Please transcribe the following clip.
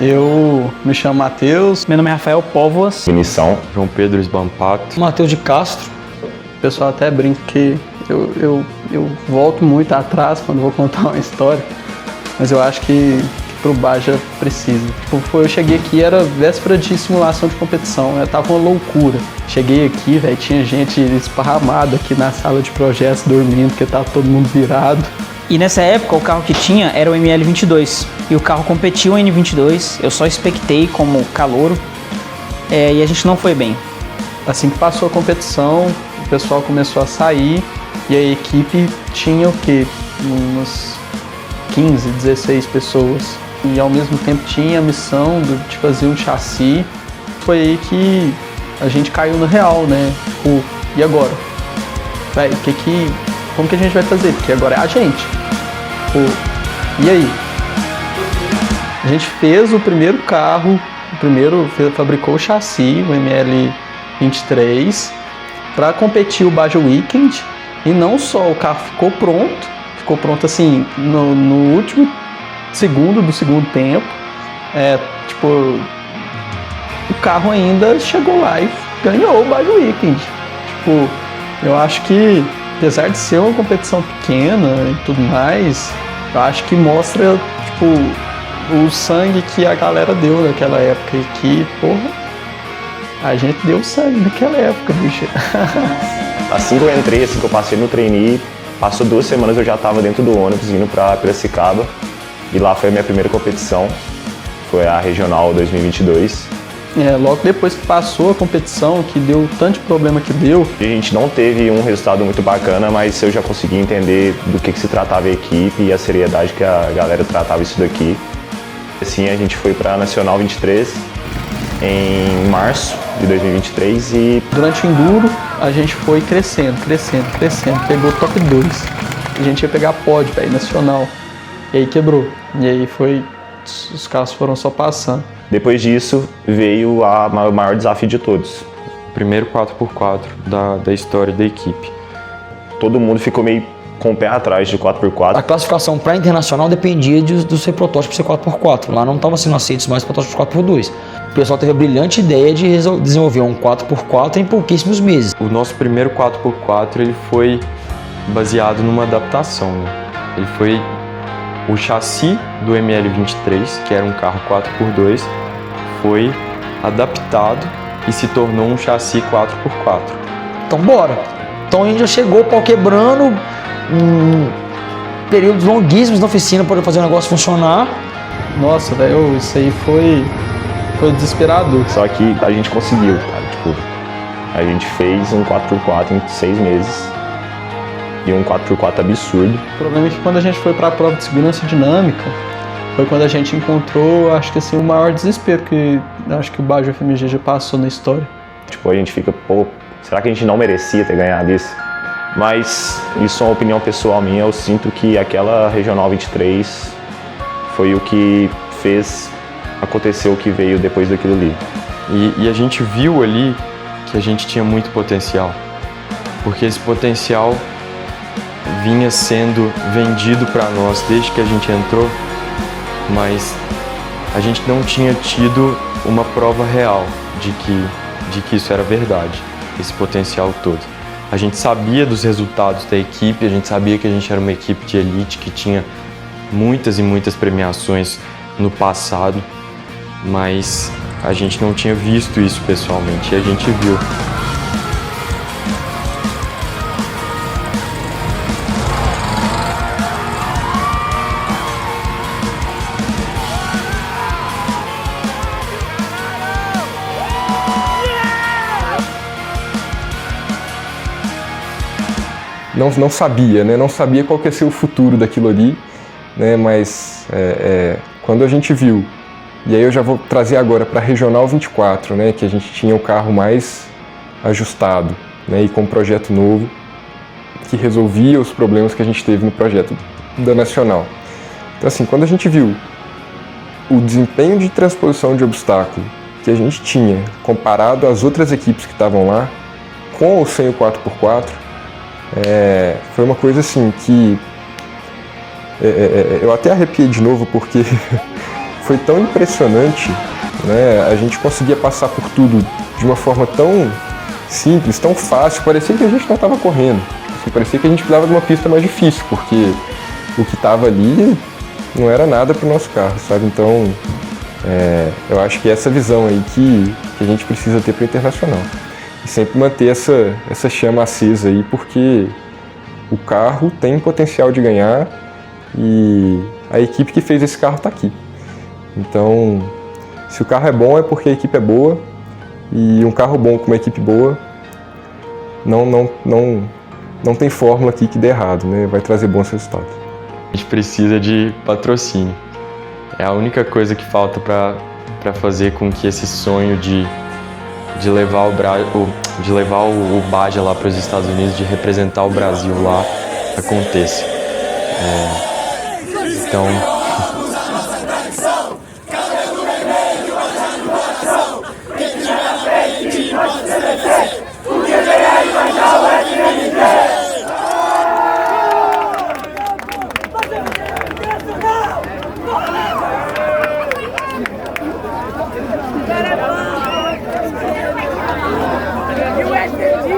Eu me chamo Matheus. Meu nome é Rafael Póvoas. Vinição. João Pedro Esbampato. Matheus de Castro. O pessoal até brinca que eu volto muito atrás quando vou contar uma história, mas eu acho que pro Baja precisa. Eu cheguei aqui, era véspera de simulação de competição, tava uma loucura. Cheguei aqui, velho, tinha gente esparramada aqui na sala de projetos dormindo, porque tava todo mundo virado. E nessa época o carro que tinha era o ML22 e o carro competiu em N22, eu só expectei como calouro e a gente não foi bem. Assim que passou a competição, o pessoal começou a sair e a equipe tinha o quê? Umas 15, 16 pessoas. E ao mesmo tempo tinha a missão de fazer um chassi. Foi aí que a gente caiu na real, né? E agora? Véi, como que a gente vai fazer? Porque agora é a gente. E aí? A gente fez o primeiro carro, fabricou o chassi, o ML23, para competir o Baja Weekend. E não só o carro ficou pronto assim, no último segundo do segundo tempo. O carro ainda chegou lá e ganhou o Baja Weekend. Eu acho que, apesar de ser uma competição pequena e tudo mais, eu acho que mostra, o sangue que a galera deu naquela época. E que, a gente deu sangue naquela época, bicho. Assim que eu entrei, assim que eu passei no trainee, passou 2 semanas eu já estava dentro do ônibus indo para Piracicaba. E lá foi a minha primeira competição, foi a Regional 2022. Logo depois que passou a competição, que deu tanto de problema que deu. A gente não teve um resultado muito bacana, mas eu já consegui entender do que se tratava a equipe e a seriedade que a galera tratava isso daqui. Assim, a gente foi para a Nacional 23 em março de 2023 e... Durante o Enduro, a gente foi crescendo, pegou top 2. A gente ia pegar pódio, nacional. E aí quebrou. E aí os carros foram só passando. Depois disso, veio o maior desafio de todos. O primeiro 4x4 da história da equipe. Todo mundo ficou meio com o pé atrás de 4x4. A classificação para internacional dependia do seu protótipo ser 4x4. Lá não estava sendo aceitos mais protótipos 4x2. O pessoal teve a brilhante ideia de desenvolver um 4x4 em pouquíssimos meses. O nosso primeiro 4x4 ele foi baseado numa adaptação, né? Ele foi o chassi do ML23, que era um carro 4x2, foi adaptado e se tornou um chassi 4x4. Então bora! Então a gente já chegou, pau quebrando, períodos longuíssimos na oficina para fazer o negócio funcionar. Nossa, velho, isso aí foi desesperador. Só que a gente conseguiu, cara. A gente fez um 4x4 em 6 meses. E um 4x4 absurdo. O problema é que quando a gente foi para a prova de segurança dinâmica, foi quando a gente encontrou, acho que assim, o maior desespero que acho que o Baja FMG já passou na história. A gente fica, será que a gente não merecia ter ganhado isso? Mas isso é uma opinião pessoal minha, eu sinto que aquela Regional 23 foi o que fez acontecer o que veio depois daquilo ali. E a gente viu ali que a gente tinha muito potencial, porque esse potencial vinha sendo vendido para nós desde que a gente entrou, mas a gente não tinha tido uma prova real de que isso era verdade, esse potencial todo. A gente sabia dos resultados da equipe, a gente sabia que a gente era uma equipe de elite que tinha muitas e muitas premiações no passado, mas a gente não tinha visto isso pessoalmente e a gente viu. Não sabia, né? Não sabia qual que ia ser o futuro daquilo ali, né? Mas quando a gente viu, e aí eu já vou trazer agora para a Regional 24, né? Que a gente tinha o carro mais ajustado, né? E com um projeto novo que resolvia os problemas que a gente teve no projeto da Nacional. Então assim, quando a gente viu o desempenho de transposição de obstáculo que a gente tinha comparado às outras equipes que estavam lá, com ou sem o 4x4, foi uma coisa assim que eu até arrepiei de novo, porque foi tão impressionante, né? A gente conseguia passar por tudo de uma forma tão simples, tão fácil, parecia que a gente não estava correndo. Assim, parecia que a gente precisava de uma pista mais difícil, porque o que estava ali não era nada para o nosso carro, sabe? Então, eu acho que é essa visão aí que a gente precisa ter para o internacional. E sempre manter essa chama acesa aí, porque o carro tem potencial de ganhar e a equipe que fez esse carro está aqui. Então, se o carro é bom é porque a equipe é boa, e um carro bom com uma equipe boa não tem fórmula aqui que dê errado, né? Vai trazer bons resultados. A gente precisa de patrocínio. É a única coisa que falta para fazer com que esse sonho de levar o Baja lá para os Estados Unidos, de representar o Brasil lá, aconteça. Então, USG!